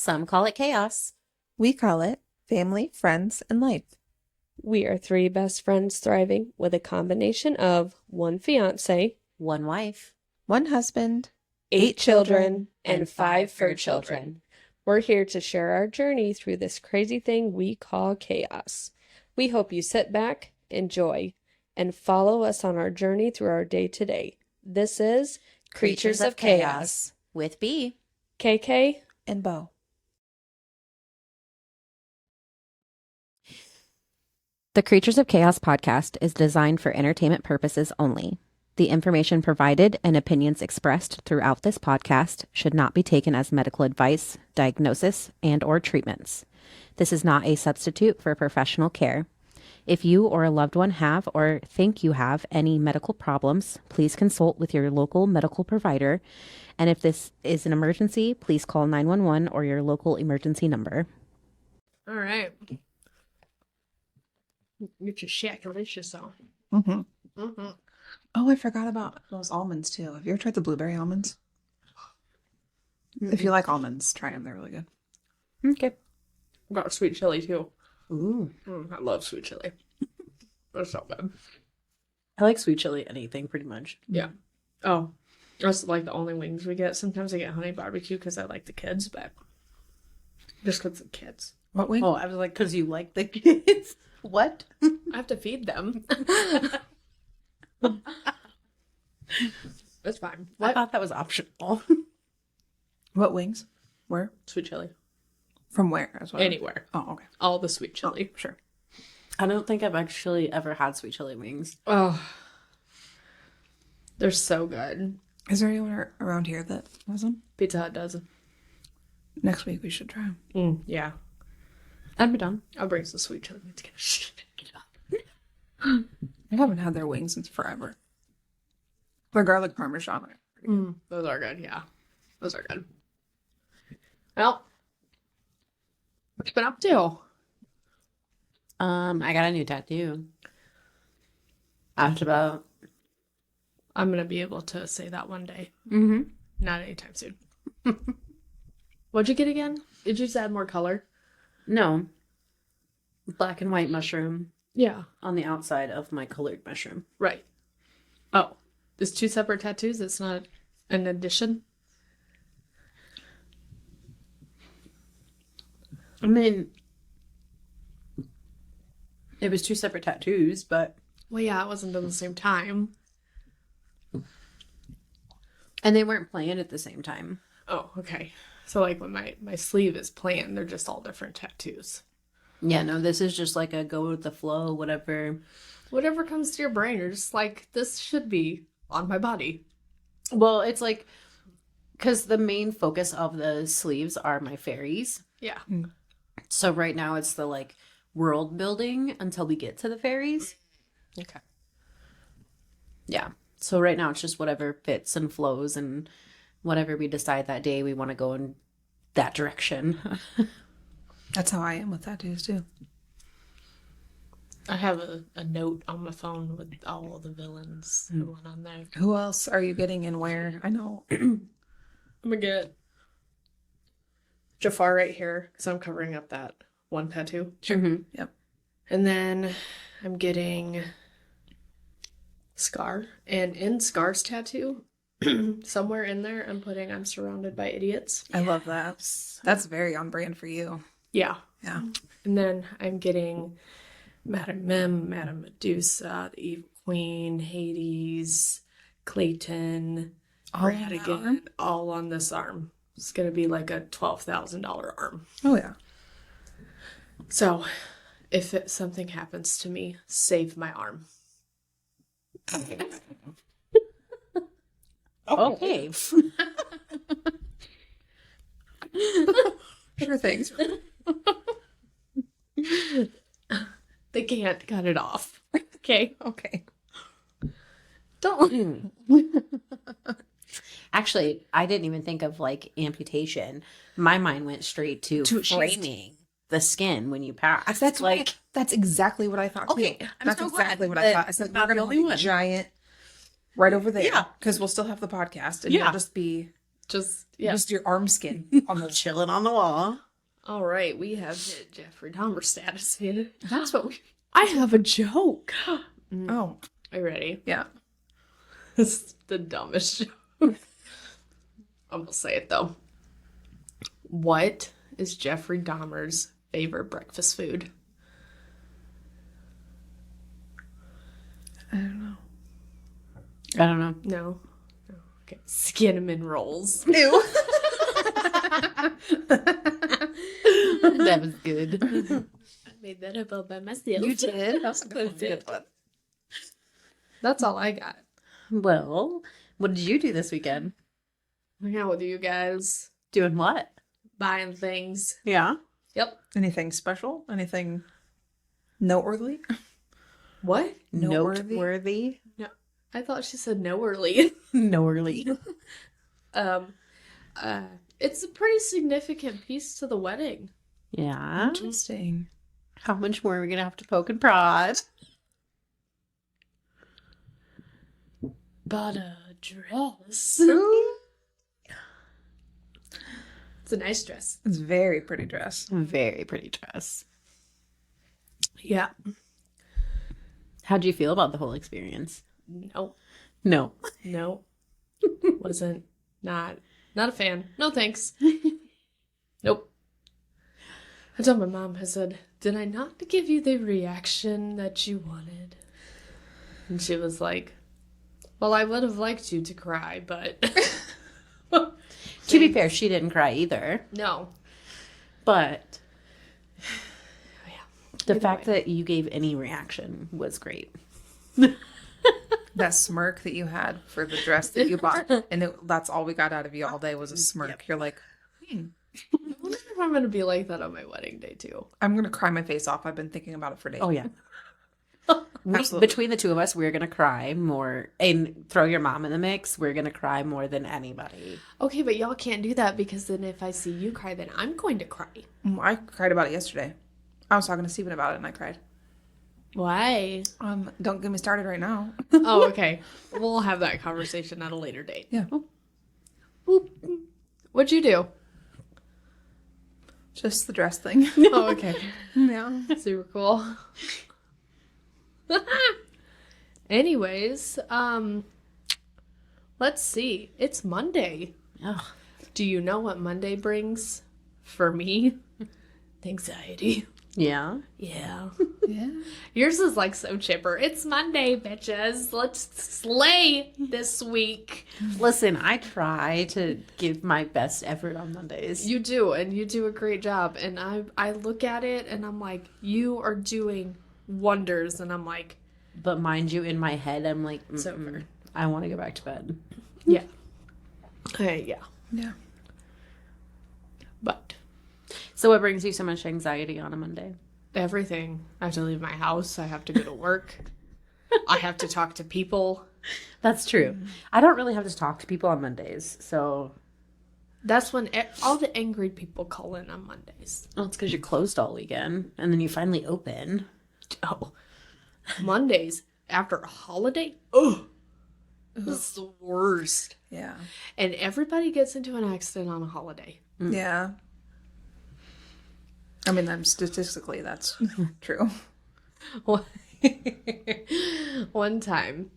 Some call it chaos. We call it family, friends, and life. We are three best friends thriving with a combination of one fiance, One wife. One husband, 8 children, and 5 fur children. We're here to share our journey through this crazy thing we call chaos. We hope you sit back, enjoy, and follow us on our journey through our day-to-day. This is Creatures of Chaos with B. KayKay and Bo. The Creatures of Chaos podcast is designed for entertainment purposes only. The information provided and opinions expressed throughout this podcast should not be taken as medical advice, diagnosis, and/or treatments. This is not a substitute for professional care. If you or a loved one have or think you have any medical problems, please consult with your local medical provider. And if this is an emergency, please call 911 or your local emergency number. All right. Get your shakalicious on. Mm-hmm. Mm-hmm. Oh, I forgot about those almonds too. Have you ever tried the blueberry almonds? If you like almonds, try them. They're really good. Okay. Got sweet chili too. Ooh. I love sweet chili. That's so good. I like sweet chili anything, pretty much. Yeah. Oh, that's like the only wings we get. Sometimes I get honey barbecue because I like the kids, but just because the kids. What wing? Oh, I was like, because you like the kids. What? I have to feed them. It's fine. I thought that was optional. What wings? Where? Sweet chili. From where? As well? Anywhere. Oh, okay. All the sweet chili. Sure. I don't think I've actually ever had sweet chili wings. Oh, they're so good. Is there anyone around here that has them? Pizza Hut does. Next week we should try them. Yeah. I'd be done. I'll bring some sweet chili together. Get up. I haven't had their wings since forever. The garlic parmesan. Those are good, yeah. Those are good. Well, what you been up to? I got a new tattoo. After about. I'm going to be able to say that one day. Mm-hmm. Not anytime soon. What'd you get again? Did you just add more color? No. Black and white mushroom Yeah. on the outside of my colored mushroom. Right. Oh. There's 2 separate tattoos? It's not an addition? I mean, it was 2 separate tattoos, but. Well, yeah, it wasn't at the same time. And they weren't planned at the same time. Oh, okay. So, like, when my sleeve is planned, they're just all different tattoos. Yeah, no, this is just like a go with the flow, whatever. Whatever comes to your brain, you're just like, this should be on my body. Well, it's like, because the main focus of the sleeves are my fairies. Yeah. So right now it's the like world building until we get to the fairies. Okay. Yeah. So right now it's just whatever fits and flows and whatever we decide that day we want to go in that direction. That's how I am with tattoos too. I have a note on my phone with all of the villains who went on there. Who else are you getting and where? I know. I'm gonna get Jafar right here because I'm covering up that one tattoo. Sure. Mhm. Yep. And then I'm getting Scar. And in Scar's tattoo, somewhere in there, I'm putting I'm surrounded by idiots. I love that. That's very on brand for you. Yeah. Yeah. And then I'm getting Madame Mim, Madame Medusa, the Evil Queen, Hades, Clayton, Radigan, all on this arm. It's going to be like a $12,000 arm. Oh, yeah. So, if something happens to me, save my arm. Okay. Sure things. They can't cut it off. Okay? Okay. Don't. Actually, I didn't even think of like amputation. My mind went straight to framing the skin when you pass. That's like that's exactly what I thought. Okay, too. I'm That's so glad exactly what I that thought. I said I'm we're not the gonna only have a one. giant right over there. Yeah. Because we'll still have the podcast and Yeah. you'll just be Just, yeah. Just your arm skin on the Chilling on the wall. All right, we have hit Jeffrey Dahmer status here. That's what we... I have a joke. Oh, Are you ready? yeah. This is the dumbest joke. I'm gonna say it, though. What is Jeffrey Dahmer's favorite breakfast food? I don't know. I don't know. No. Okay. Cinnamon rolls. Ew. That was good. I made that up all by myself. You did? That was a good one. That's all I got. Well, what did you do this weekend? Hang out with you guys. Doing what? Buying things. Yeah. Yep. Anything special? Anything noteworthy? What? Noteworthy. No. I thought she said no early. Noteworthy. It's a pretty significant piece to the wedding. Yeah. Interesting. How much more are we gonna have to poke and prod? Bought a dress. It's a nice dress. It's a very pretty dress. Very pretty dress. Yeah. How'd you feel about the whole experience? No. No. No. Wasn't. Not a fan. No thanks. Nope. I told my mom, I said, did I not give you the reaction that you wanted? And she was like, well, I would have liked you to cry, but... To be fair, she didn't cry either. No. But Yeah. the Either fact way. that you gave any reaction was great. That smirk that you had for the dress that you bought, and that's all we got out of you all day was a smirk. Yep. You're like, I wonder if I'm going to be like that on my wedding day, too. I'm gonna cry my face off. I've been thinking about it for days. Oh, yeah. Absolutely. Between the two of us, we're going to cry more. And throw your mom in the mix, we're going to cry more than anybody. Okay, but y'all can't do that because then if I see you cry, then I'm going to cry. I cried about it yesterday. I was talking to Steven about it, and I cried. Why? Don't get me started right now. Oh, okay. We'll have that conversation at a later date. Yeah. Boop. What'd you do? Just the dress thing. Oh, okay. Yeah. Super cool. Anyways, let's see. It's Monday. Ugh. Do you know what Monday brings for me? Anxiety. Yeah. Yeah. Yeah. Yours is like so chipper. It's Monday, bitches. Let's slay this week. Listen, I try to give my best effort on Mondays. You do, and you do a great job. And I look at it and I'm like, you are doing wonders. And I'm like, But mind you, in my head, I'm like, it's over. I want to go back to bed. Yeah. Yeah. Yeah. But So what brings you so much anxiety on a Monday? everything. I have to leave my house. I have to go to work. I have to talk to people. That's true. I don't really have to talk to people on Mondays. So, That's when all the angry people call in on Mondays. well, it's because you're closed all weekend. And then you finally open. Oh. Mondays after a holiday? Oh. This is the worst. Yeah. And everybody gets into an accident on a holiday. Yeah. I mean, statistically, that's true. One time,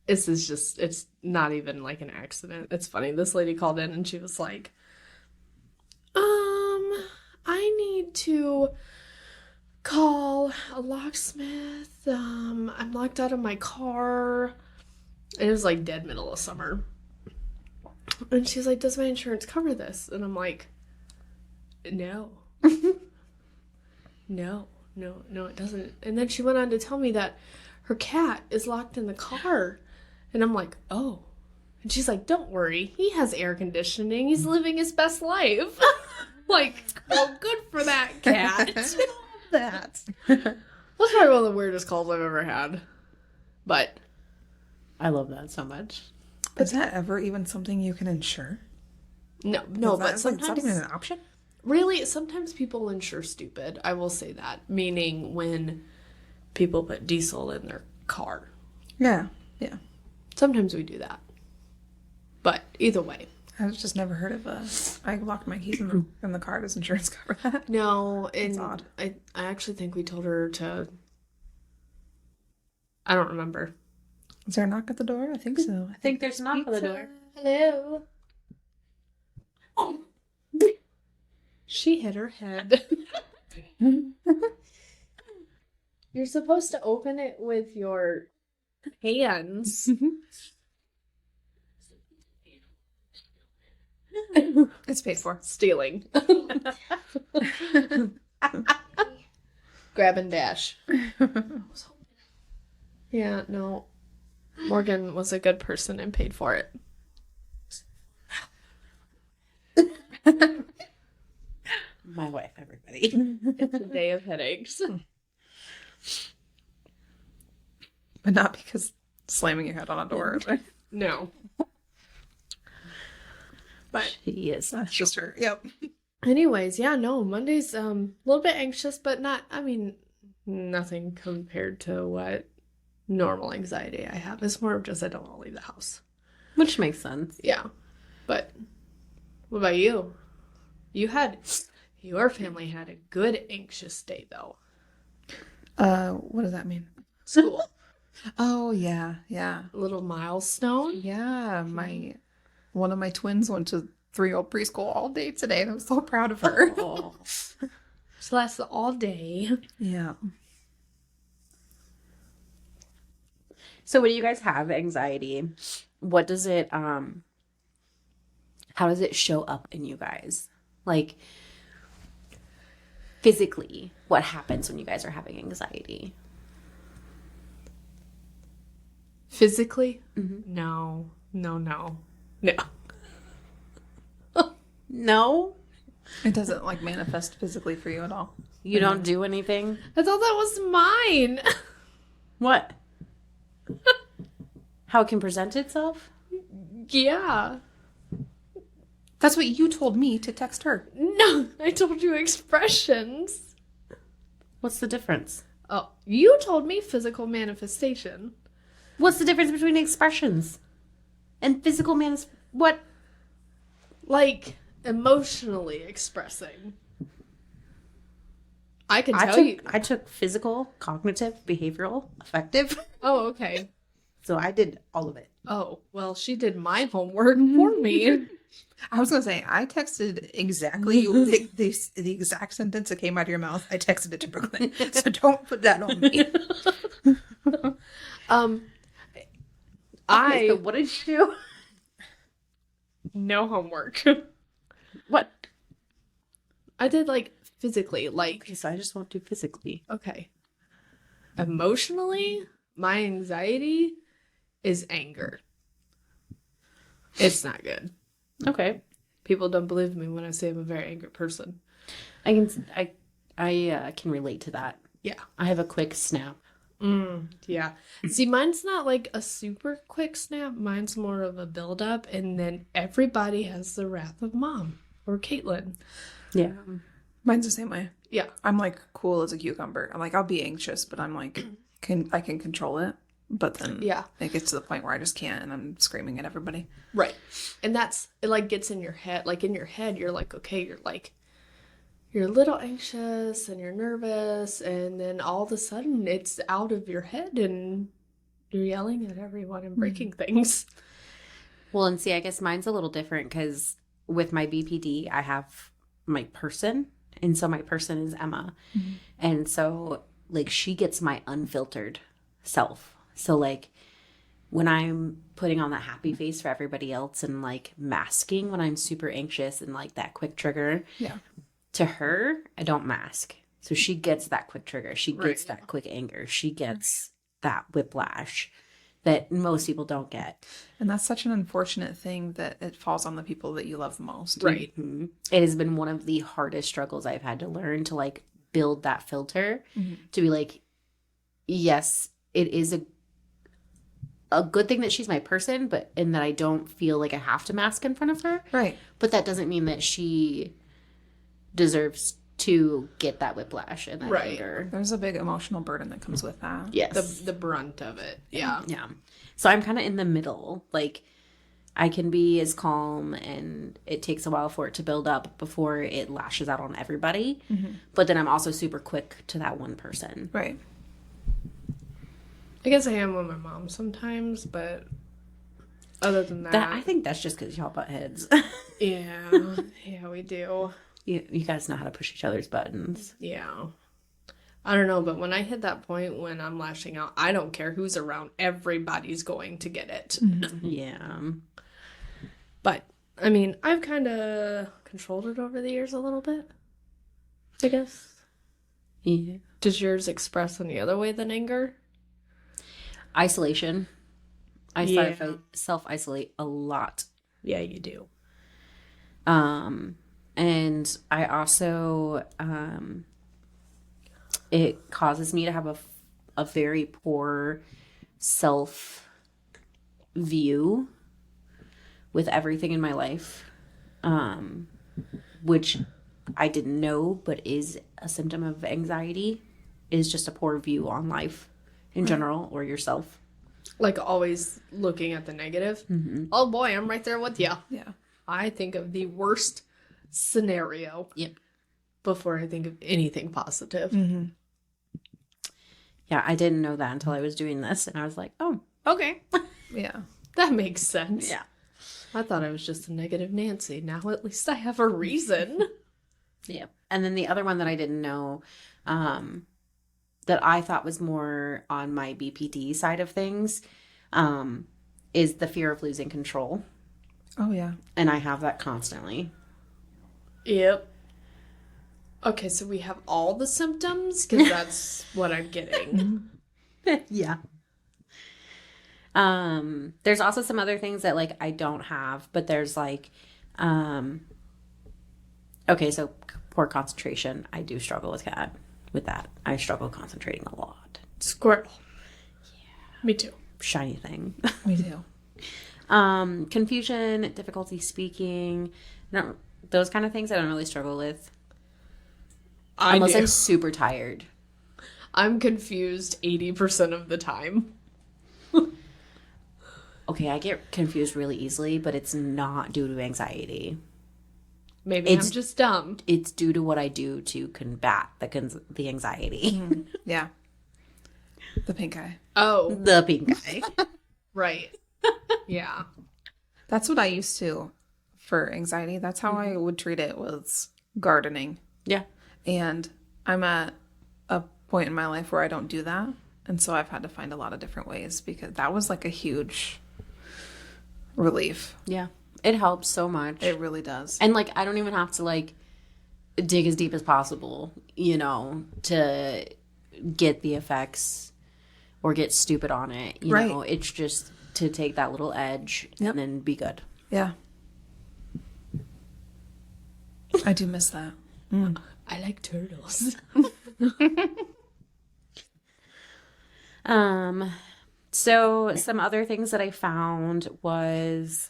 it's not even like an accident. It's funny. This lady called in and she was like, I need to call a locksmith. I'm locked out of my car. And it was like dead middle of summer. And she's like, does my insurance cover this? And I'm like, no. No, it doesn't. And then she went on to tell me that her cat is locked in the car. And I'm like, oh. And she's like, don't worry. He has air conditioning. He's living his best life. Like, well, good for that cat. That's probably one of the weirdest calls I've ever had. But I love that so much. Is that ever even something you can insure? no, Is but that, it's not sometimes even an option? really, sometimes people insure stupid. I will say that. Meaning when people put diesel in their car. Yeah. Yeah. Sometimes we do that. But either way. I've just never heard of I locked my keys in the car. Does insurance cover that? No, and It's odd. I actually think we told her to. I don't remember. Is there a knock at the door? I think so. I think there's a knock on the door. Hello. She hit her head. You're supposed to open it with your hands. It's paid for. Stealing. Grab and dash. Yeah, no. Morgan was a good person and paid for it. My wife, everybody. It's a day of headaches. But not because slamming your head on a door. No. But She is. That's just her. Yep. anyways, yeah, no, Monday's a little bit anxious, but nothing compared to what normal anxiety I have. It's more of just I don't want to leave the house. Which makes sense. Yeah. But what about you? Your family had a good anxious day though. What does that mean? School. Oh yeah, yeah. A little milestone. Yeah, one of my twins went to 3-year-old preschool all day today, and I'm so proud of her. Oh. So that's all day. Yeah. So when you guys have anxiety, what does it how does it show up in you guys? Like physically, what happens when you guys are having anxiety? Physically? Mm-hmm. No. No. No? It doesn't like manifest physically for you at all. You don't do anything? I thought that was mine. What? How it can present itself? Yeah. That's what you told me to text her. No, I told you expressions. What's the difference? Oh, you told me physical manifestation. What's the difference between expressions and physical what? Like emotionally expressing. I can tell you. I took physical, cognitive, behavioral, affective. Oh, okay. So I did all of it. Oh, well, she did my homework for me. I was gonna say I texted exactly the exact sentence that came out of your mouth. I texted it to Brooklyn, so don't put that on me. Okay, so what did you do? No homework. What? I did like physically, like Okay, so I just won't do physically. okay. Emotionally, my anxiety is anger. It's not good. Okay. People don't believe me when I say I'm a very angry person. I can relate to that. Yeah. I have a quick snap. Yeah. See, mine's not like a super quick snap. Mine's more of a build up, and then everybody has the wrath of mom or Caitlin. Yeah. Mine's the same way. Yeah. I'm like cool as a cucumber. I'm like I'll be anxious, but I'm like I can control it. But then it gets to the point where I just can't, and I'm screaming at everybody. Right. And it like gets in your head. Like in your head, you're like, okay, you're a little anxious and you're nervous, and then all of a sudden it's out of your head and you're yelling at everyone and breaking things. Well, and see, I guess mine's a little different because with my BPD, I have my person. And so my person is Emma. Mm-hmm. And so, like, she gets my unfiltered self. So, like, when I'm putting on that happy face for everybody else and, like, masking when I'm super anxious and, like, that quick trigger. Yeah. To her, I don't mask. So she gets that quick trigger. She gets that quick anger. She gets that whiplash that most people don't get. And that's such an unfortunate thing that it falls on the people that you love most. Right. Mm-hmm. It has been one of the hardest struggles I've had to learn to like build that filter to be like, yes, it is a good thing that she's my person, but and that I don't feel like I have to mask in front of her. Right. But that doesn't mean that she deserves to get that whiplash and that anger. There's a big emotional burden that comes with that. Yes. The brunt of it. Yeah. Yeah. So I'm kind of in the middle. Like, I can be as calm, and it takes a while for it to build up before it lashes out on everybody. But then I'm also super quick to that one person. Right. I guess I am with my mom sometimes, but other than that, I think that's just because y'all butt heads. yeah, we do. You guys know how to push each other's buttons. Yeah. I don't know, but when I hit that point when I'm lashing out, I don't care who's around. Everybody's going to get it. Yeah. But, I mean, I've kind of controlled it over the years a little bit, I guess. Yeah. Does yours express any other way than anger? Isolation. I self-isolate a lot. Yeah, you do. And I also, it causes me to have a very poor self view with everything in my life, which I didn't know, but is a symptom of anxiety, is just a poor view on life in general or yourself. Like always looking at the negative. Oh boy, I'm right there with you. Yeah. I think of the worst scenario. Yep. Before I think of anything positive. Yeah, I didn't know that until I was doing this, and I was like, oh, okay. Yeah. That makes sense. Yeah. I thought I was just a negative Nancy. Now at least I have a reason. Yeah. And then the other one that I didn't know, that I thought was more on my BPD side of things, is the fear of losing control. Oh, yeah. And I have that constantly. Yep. Okay, so we have all the symptoms? Because that's what I'm getting. Yeah. There's also some other things that, like, I don't have, but there's, like, okay, so poor concentration. I do struggle with that. I struggle concentrating a lot. Squirrel. Yeah. Me too. Shiny thing. Me too. Confusion, difficulty speaking, those kind of things I don't really struggle with. Unless I'm super tired. I'm confused 80% of the time. Okay, I get confused really easily, but it's not due to anxiety. Maybe I'm just dumb. It's due to what I do to combat the anxiety. Yeah. The pink eye. Oh. The pink eye. Right. Yeah. That's what I used to for anxiety. That's how I would treat it, was gardening. Yeah. And I'm at a point in my life where I don't do that. And so I've had to find a lot of different ways, because that was like a huge relief. Yeah. It helps so much. It really does. And, like, I don't even have to, like, dig as deep as possible, to get the effects or get stupid on it. You know, it's just to take that little edge and then be good. Yeah. I do miss that. I like turtles. So some other things that I found was,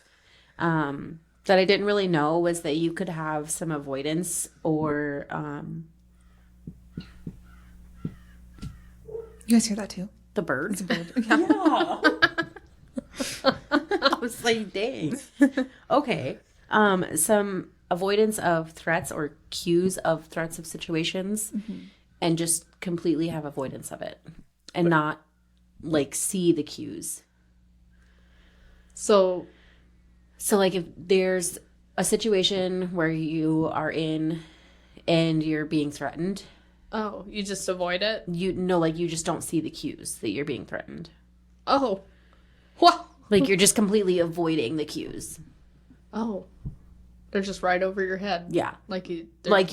that I didn't really know, was that you could have some avoidance or, You guys hear that too? the bird. It's a bird. Yeah. I was like, dang. Okay. Some avoidance of threats or cues of threats of situations, and just completely have avoidance of it and not, like, see the cues. So, like, if there's a situation where you are in and you're being threatened, oh, you just avoid it? you just don't see the cues that you're being threatened. Oh. What? Like, you're just completely avoiding the cues. Oh. They're just right over your head. Yeah. Like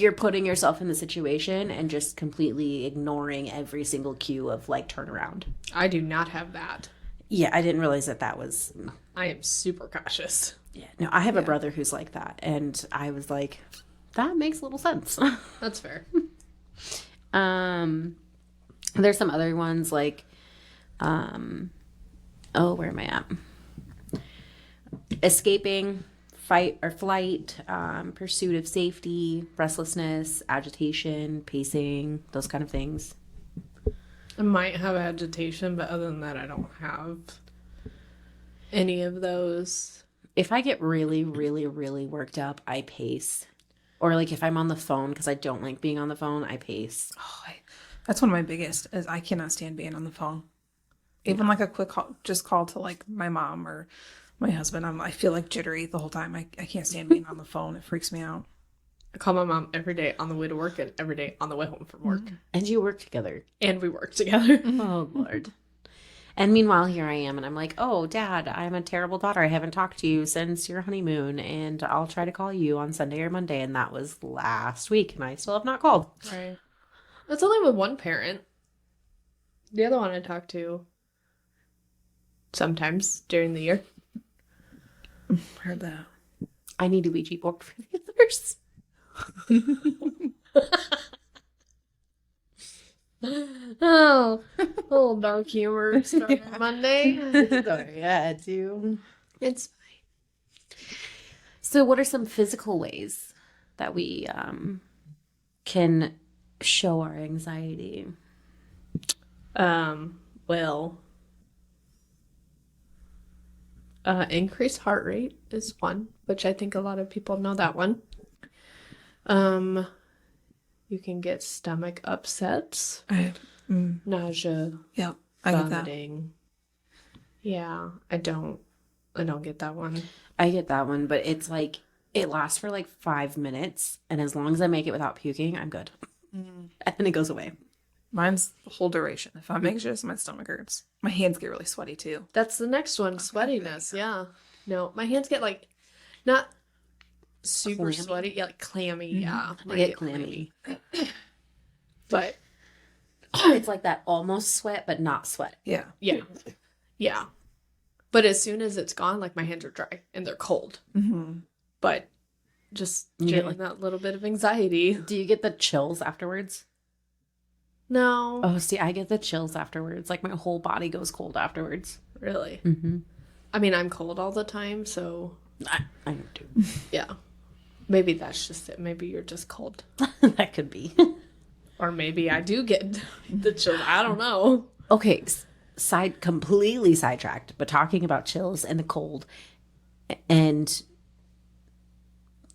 you're putting yourself in the situation and just completely ignoring every single cue of, like, turn around. I do not have that. Yeah, I didn't realize that was... I am super cautious. Yeah. No, I have a brother who's like that, and I was like, that makes a little sense. That's fair. There's some other ones, like, where am I at? Escaping, fight or flight, pursuit of safety, restlessness, agitation, pacing, those kind of things. I might have agitation, but other than that, I don't have any of those. If I get really, really, really worked up, I pace. Or like if I'm on the phone, because I don't like being on the phone, I pace. Oh, that's one of my biggest is I cannot stand being on the phone. Even like a quick call, just call to like my mom or my husband. I feel like jittery the whole time. I can't stand being on the phone. It freaks me out. I call my mom every day on the way to work and every day on the way home from work. And you work together. And we work together. Oh, Lord. And meanwhile, here I am, and I'm like, oh, Dad, I'm a terrible daughter. I haven't talked to you since your honeymoon, and I'll try to call you on Sunday or Monday. And that was last week, and I still have not called. Right. That's only with one parent. The other one I talk to sometimes during the year. Heard that. I need a Ouija board for the others. Oh, a little dark humor starting Monday. Sorry, I had to. It's So what are some physical ways that we can show our anxiety? well, increased heart rate is one, which I think a lot of people know that one. You can get stomach upsets, nausea, Yep, I get that. vomiting. Yeah, I don't get that one. I get that one, but it's like it lasts for like 5 minutes, and as long as I make it without puking, I'm good. And then it goes away. Mine's the whole duration. If I'm anxious, my stomach hurts. My hands get really sweaty too. That's the next one, sweatiness. Yeah. No, my hands get like not super Clammy? sweaty, yeah, like clammy. Yeah, I get clammy. But It's like that almost sweat, but not sweat. Yeah. yeah. But as soon as it's gone, like my hands are dry and they're cold. Mm-hmm. But just You get, getting that little bit of anxiety. Do you get the chills afterwards? No, Oh, see, I get the chills afterwards. Like my whole body goes cold afterwards. really. Mm-hmm. I mean, I'm cold all the time, so I know too. yeah. Maybe that's just it. Maybe you're just cold. That could be. Or maybe I do get the chills. I don't know. Okay, completely sidetracked, but talking about chills and the cold. And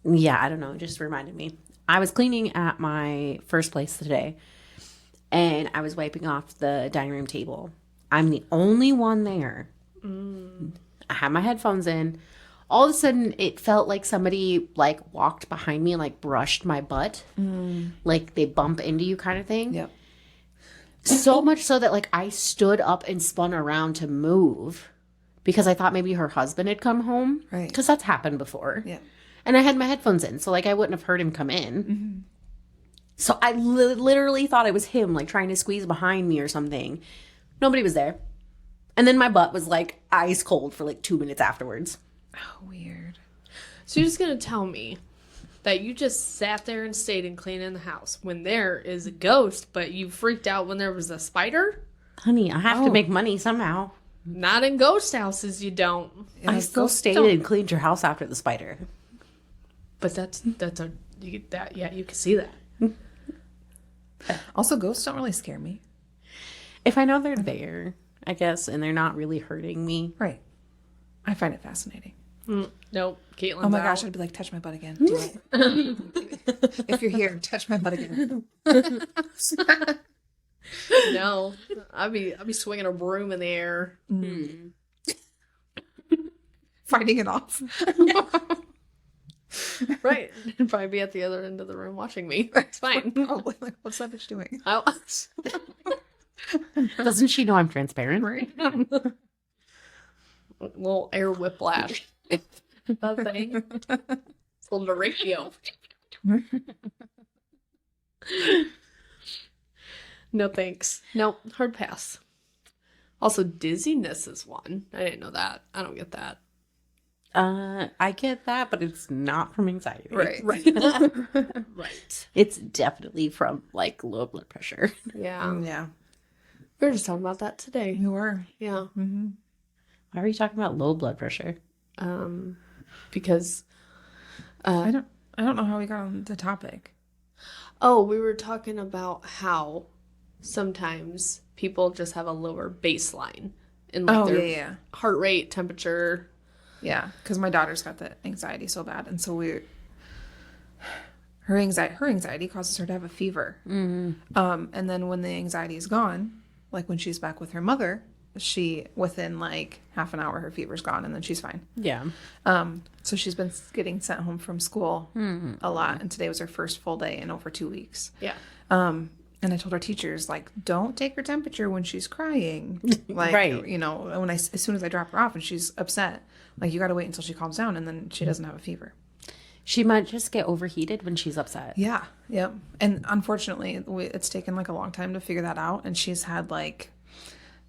yeah, I don't know, it just reminded me. I was cleaning at my first place today, and I was wiping off the dining room table. I'm the only one there. I had my headphones in. All of a sudden, it felt like somebody like walked behind me and like brushed my butt, like they bump into you kind of thing. Yep. So much so that like I stood up and spun around to move because I thought maybe her husband had come home. Right. Because that's happened before. Yeah. And I had my headphones in, so like I wouldn't have heard him come in. So I literally thought it was him like trying to squeeze behind me or something. Nobody was there. And then my butt was like ice cold for like 2 minutes afterwards. Oh, weird. So you're just going to tell me that you just sat there and stayed and cleaned in the house when there is a ghost, but you freaked out when there was a spider? Honey, I have to make money somehow. Not in ghost houses, you don't. Yeah, I still ghosts stayed don't- and cleaned your house after the spider. But that's a you get that. Yeah, you can see that. Also, ghosts don't really scare me. If I know they're there, I guess, and they're not really hurting me. Right. I find it fascinating. Nope, Caitlin's Oh my out. gosh, I'd be like, touch my butt again. Do it. If you're here, touch my butt again. No, I'd be swinging a broom in the air. Fighting it off. Right, and probably be at the other end of the room watching me. It's fine. Probably like, what's that bitch doing? Doesn't she know I'm transparent? Right. Little air whiplash. That thing. It's a little ratio. No thanks. Nope, hard pass. Also, dizziness is one. I didn't know that. I don't get that. I get that, but it's not from anxiety. Right. Right. It's definitely from like low blood pressure. Yeah. Yeah. We were just talking about that today. You were. Yeah. Mm-hmm. Why are you talking about low blood pressure? Because I don't know how we got on the topic. we were talking about how sometimes people just have a lower baseline in like their yeah. heart rate, temperature, Yeah, because my daughter's got the anxiety so bad, and so her anxiety causes her to have a fever. And then when the anxiety is gone, like when she's back with her mother, she within like half an hour her fever's gone, and then she's fine. Yeah. So she's been getting sent home from school a lot, and today was her first full day in over 2 weeks. Yeah. And I told our teachers, like, don't take her temperature when she's crying. Like, Right. you know, as soon as I drop her off and she's upset, like, you got to wait until she calms down, and then she doesn't have a fever. She might just get overheated when she's upset. Yeah. Yep. And unfortunately, it's taken like a long time to figure that out. And she's had like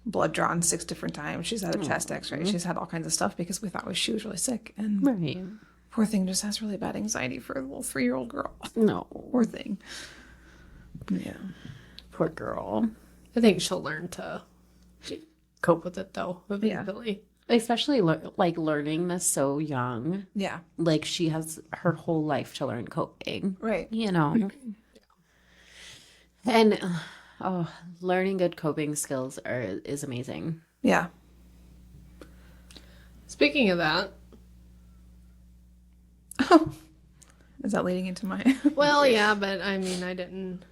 blood drawn 6 different times. She's had a chest x-ray. She's had all kinds of stuff because we thought she was really sick. And Right. poor thing just has really bad anxiety for a little 3-year-old girl. No. Poor thing. Yeah. Poor girl. I think she'll learn to cope with it though, eventually. Especially like learning this so young. Yeah. Like she has her whole life to learn coping. Right. You know. And learning good coping skills is amazing. Yeah. Speaking of that, Is that leading into my... well, yeah, but I mean, I didn't.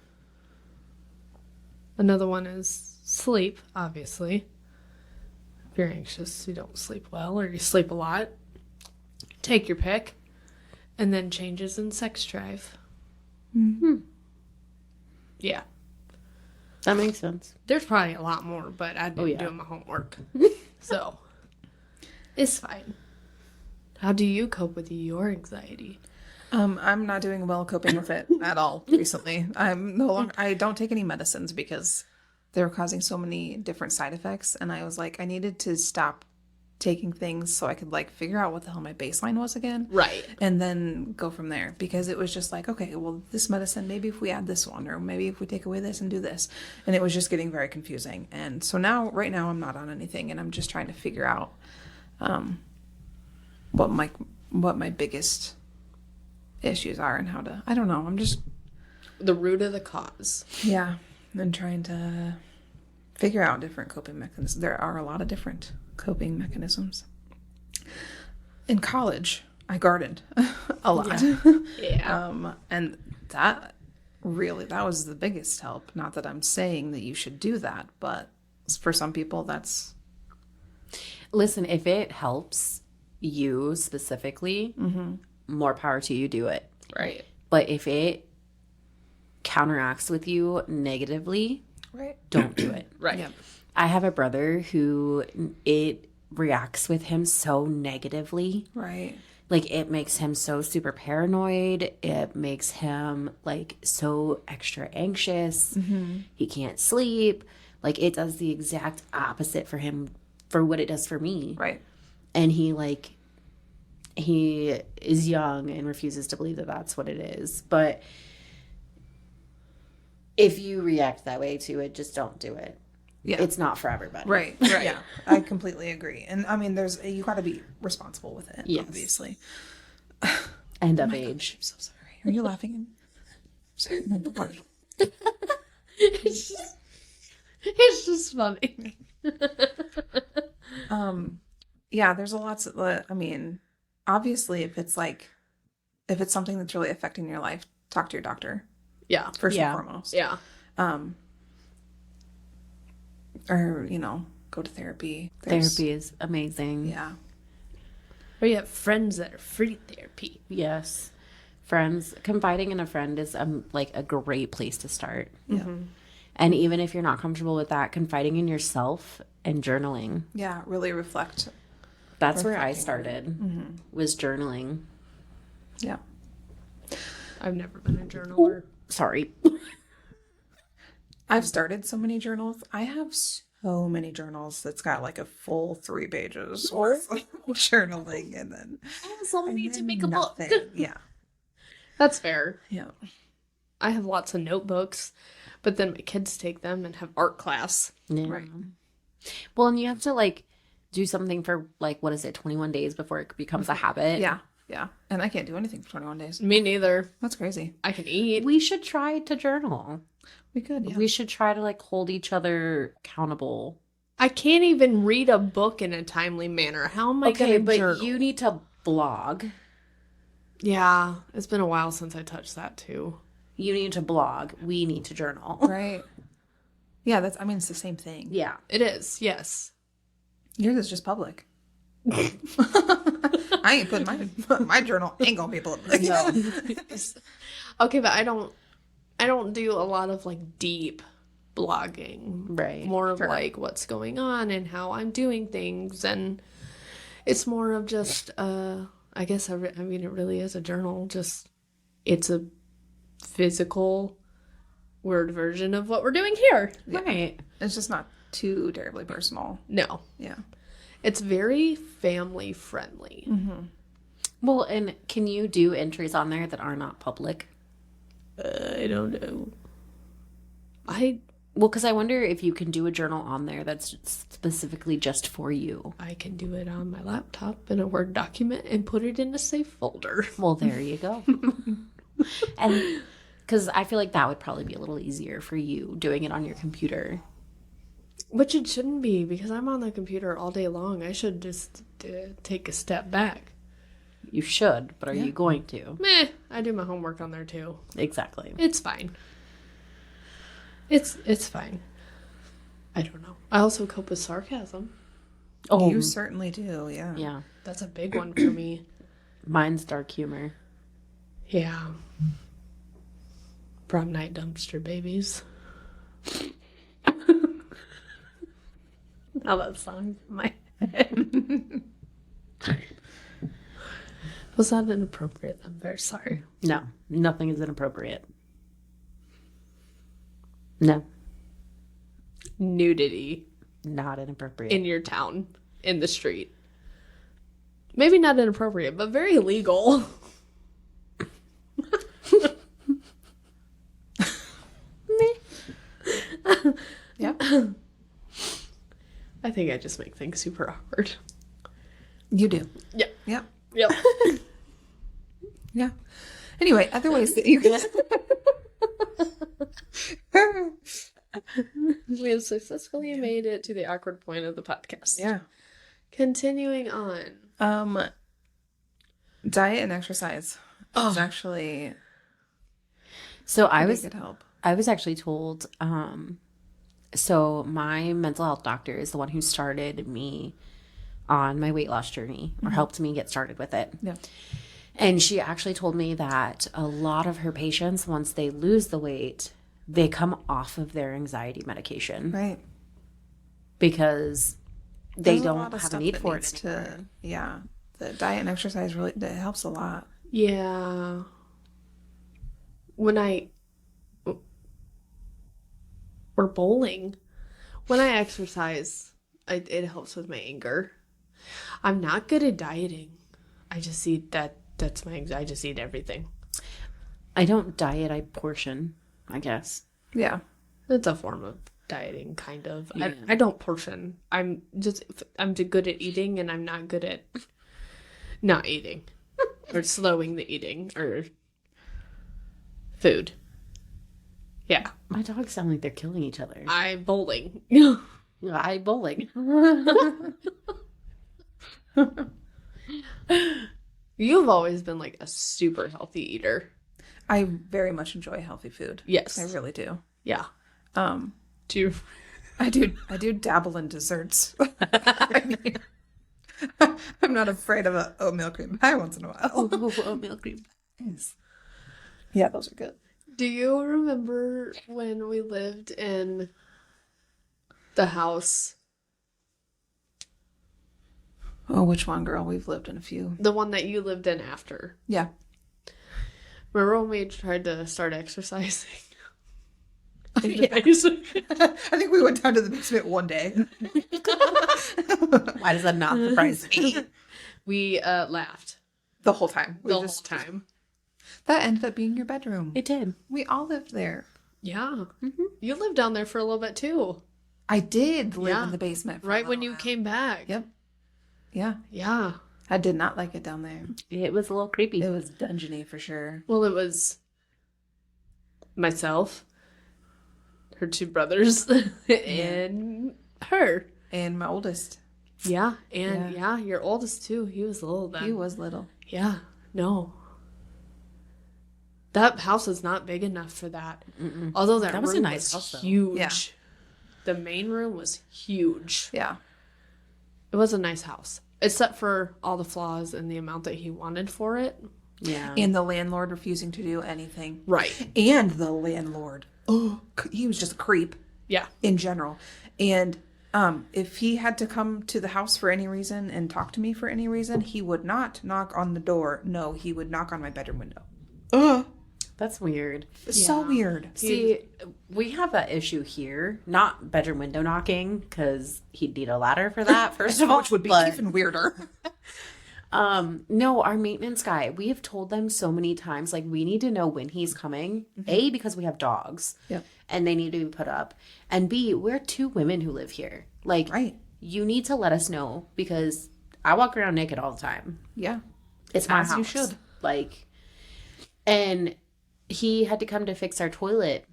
Another one is sleep, obviously. If you're anxious, you don't sleep well, or you sleep a lot. Take your pick. And then changes in sex drive. Yeah. That makes sense. There's probably a lot more, but I didn't yeah. do my homework. So, it's fine. How do you cope with your anxiety? I'm not doing well coping with it at all recently. I don't take any medicines because they were causing so many different side effects. And I was like, I needed to stop taking things so I could like figure out what the hell my baseline was again. Right. And then go from there, because it was just like, okay, well, this medicine, maybe if we add this one, or maybe if we take away this and do this. And it was just getting very confusing. And so right now I'm not on anything, and I'm just trying to figure out what my biggest issues are and how to, I don't know. I'm just, The root of the cause. yeah, and trying to figure out different coping mechanisms. There are a lot of different coping mechanisms. In college, I gardened a lot. Yeah. And that was the biggest help. Not that I'm saying that you should do that, but for some people that's... Listen, if it helps you specifically, more power to you, do it. Right. But if it counteracts with you negatively, Right. don't do it. Right. Yep. I have a brother who it reacts with him so negatively. Right. Like it makes him so super paranoid. It makes him like so extra anxious. He can't sleep. Like it does the exact opposite for him for what it does for me. Right. And he is young and refuses to believe that that's what it is. But if you react that way to it, just don't do it. Yeah. It's not for everybody. Right. Right. Yeah. I completely agree. And I mean, you got to be responsible with it. Yes. Obviously. End of age. I'm so sorry. Are you laughing? Sorry. It's just funny. Yeah, there's a lot of, I mean, obviously if it's something that's really affecting your life, talk to your doctor Yeah. first Yeah. and foremost. Yeah. Or, go to therapy. Therapy is amazing. Yeah. Or you have friends that are free therapy. Yes. Friends, confiding in a friend is like a great place to start. Yeah. And even if you're not comfortable with that, confiding in yourself and journaling. Yeah. Really reflect. That's where I Reflecting. started, was journaling. Yeah. I've never been a journaler. Sorry. I've started so many journals. I have so many journals that's got like a full 3 pages worth of journaling, and then So many to make a book. nothing. Yeah. That's fair. Yeah. I have lots of notebooks, but then my kids take them and have art class. Yeah. Right. Well, and you have to like do something for like, what is it, 21 days before it becomes a habit? Yeah. Yeah. And I can't do anything for 21 days. Me neither. That's crazy. I can eat. We should try to journal. We could. Yeah. We should try to like hold each other accountable I can't even read a book in a timely manner. How am I Okay, going to but journal? you need to blog. Yeah, it's been a while since I touched that too. You need to blog. We need to journal. Right. Yeah, I mean, it's the same thing. Yeah. It is, yes. Yours is just public. I ain't putting my journal ain't gonna be public. No. Okay, but I don't do a lot of like deep blogging. Right. More of like what's going on and how I'm doing things, and it's more of just I guess I mean it really is a journal. Just it's a physical word version of what we're doing here. Right. It's just not too terribly personal. No, Yeah. it's very family friendly. Well, and can you do entries on there that are not public? I don't know. Well, because I wonder if you can do a journal on there that's specifically just for you. I can do it on my laptop in a Word document and put it in a safe folder. Well, there you go. And because I feel like that would probably be a little easier for you doing it on your computer. Which it shouldn't be, because I'm on the computer all day long. I should just take a step back. You should, but are you going to? Meh, I do my homework on there too. Exactly. It's fine. It's fine. I don't know. I also cope with sarcasm. Oh, You certainly do, yeah. yeah. That's a big one for me. Mine's dark humor. Yeah. Prom night dumpster babies. How that song in my head. Was that inappropriate? I'm very sorry. No, nothing is inappropriate. No, Nudity not inappropriate. in your town, in the street. Maybe not inappropriate, but very illegal. Yeah. I think I just make things super awkward. You do. Yeah. Yep. Yep. Yeah. Anyway, other ways that you can. We have successfully made it to the awkward point of the podcast. Yeah. Continuing on. Diet and exercise Oh. is actually So a good help. I was actually told, so my mental health doctor is the one who started me on my weight loss journey, or helped me get started with it. Yeah. And she actually told me that a lot of her patients, once they lose the weight, they come off of their anxiety medication Right. because they There's a don't lot of have a stuff need that for needs it anymore. yeah. The diet and exercise really that helps a lot. Yeah. Or bowling. When I exercise, it helps with my anger. I'm not good at dieting. I just eat that's my anxiety. I just eat everything. I don't diet, I portion, I guess. Yeah. It's a form of dieting, kind of. Yeah. I don't portion. I'm good at eating, and I'm not good at not eating or slowing the eating or food. Yeah, My dogs sound like they're killing each other. I bowling. I bowling. You've always been like a super healthy eater. I very much enjoy healthy food. Yes. I really do. Yeah. Um Do you? I do dabble in desserts. I mean, I'm not afraid of a oatmeal cream pie once in a while. Oatmeal cream. Yeah, those are good. Do you remember when we lived in the house? Oh, which one, girl? We've lived in a few. The one that you lived in after. Yeah. Remember when we tried to start exercising? In the Yeah. basement? I think we went down to the basement one day. Why does that not surprise me? We laughed The whole time. the whole time. That ended up being your bedroom. It did. We all lived there. Yeah. You lived down there for a little bit too. I did live Yeah. in the basement. For a Right when little you while. came back. Yep. Yeah. Yeah. I did not like it down there. It was a little creepy. It was dungeony for sure. Well, it was myself, her two brothers, and her. And my oldest. Yeah, and your oldest too. He was little then. He was little. Yeah, no. That house is not big enough for that. Although that was room a nice was house, though. huge. Yeah. The main room was huge. Yeah. It was a nice house, except for all the flaws and the amount that he wanted for it. Yeah. And the landlord refusing to do anything. Right. And the landlord. Oh, he was just a creep Yeah. in general. And if he had to come to the house for any reason and talk to me for any reason, he would not knock on the door. No, he would knock on my bedroom window. That's weird. So weird. See, we have that issue here. Not bedroom window knocking, because he'd need a ladder for that, first of all. Which would be but- even weirder. No, our maintenance guy, we have told them so many times, like, we need to know when he's coming. A, because we have dogs. Yep. And they need to be put up. And B, we're 2 women who live here. Like, Right. you need to let us know, because I walk around naked all the time. Yeah. It's my As you house. should. Like, and he had to come to fix our toilet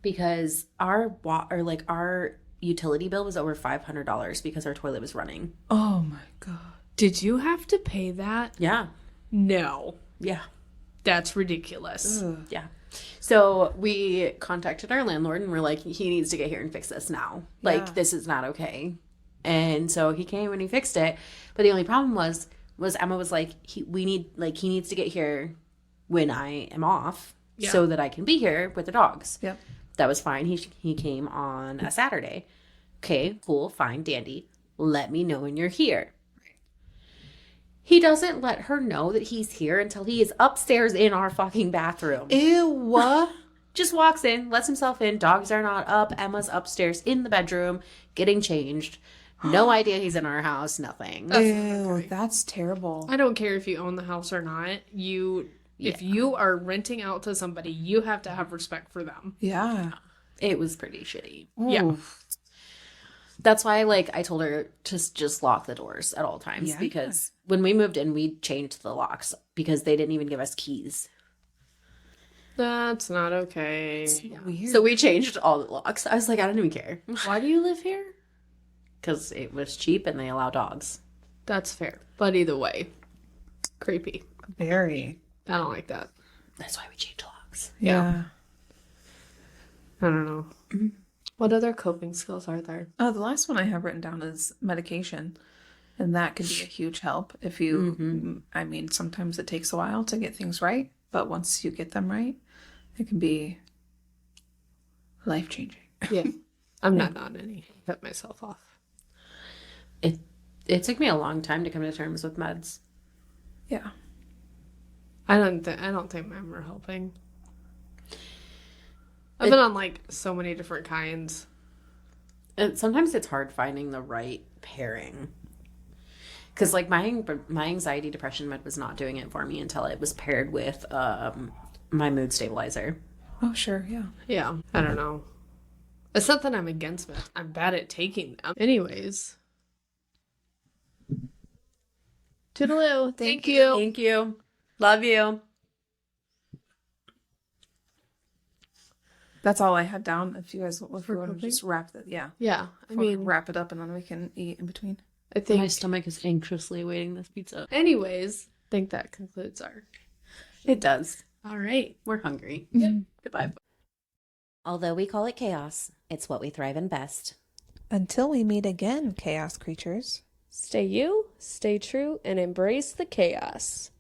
because our utility bill was over $500 because our toilet was running. Oh my God. Did you have to pay that? Yeah. No. Yeah. That's ridiculous. Ugh. Yeah. So we contacted our landlord and we're like, he needs to get here and fix this now. Like, Yeah. this is not okay. And so he came and he fixed it. But the only problem was Emma was like, he needs to get here when I am off so that I can be here with the dogs. Yep. That was fine. He came on a Saturday. Okay, cool, fine, dandy. Let me know when you're here. He doesn't let her know that he's here until he is upstairs in our fucking bathroom. Ew. Just walks in, lets himself in. Dogs are not up. Emma's upstairs in the bedroom getting changed. No idea he's in our house. Nothing. Ew. That's terrible. I don't care if you own the house or not. If you are renting out to somebody, you have to have respect for them. Yeah. It was pretty shitty. Yeah. Oof. That's why, I told her to just lock the doors at all times. Yeah. Because when we moved in, we changed the locks because they didn't even give us keys. That's not okay. Weird. So we changed all the locks. I was like, I don't even care. Why do you live here? Because it was cheap and they allow dogs. That's fair. But either way, creepy. Very. I don't like that. That's why we changed locks. Yeah. I don't know. What other coping skills are there? Oh, the last one I have written down is medication. And that could be a huge help if you, I mean, sometimes it takes a while to get things right, but once you get them right, it can be life-changing. Yeah. I'm not on any. Cut myself off. It took me a long time to come to terms with meds. Yeah. I don't think mine were helping. I've been on so many different kinds. And sometimes it's hard finding the right pairing. Because my anxiety depression med was not doing it for me until it was paired with my mood stabilizer. Oh, sure. Yeah. Yeah. I don't know. It's not that I'm against it. I'm bad at taking them. Anyways. Toodaloo. Thank you. Thank you. Love you. That's all I had down. If you guys, if we want to coping? just wrap it, yeah. Yeah. I mean, Wrap it up and then we can eat in between. I think. My stomach is anxiously awaiting this pizza. Anyways, I think that concludes our. It does. All right. We're hungry. Yep. Goodbye. Although we call it chaos, it's what we thrive in best. Until we meet again, chaos creatures. Stay you, stay true, and embrace the chaos.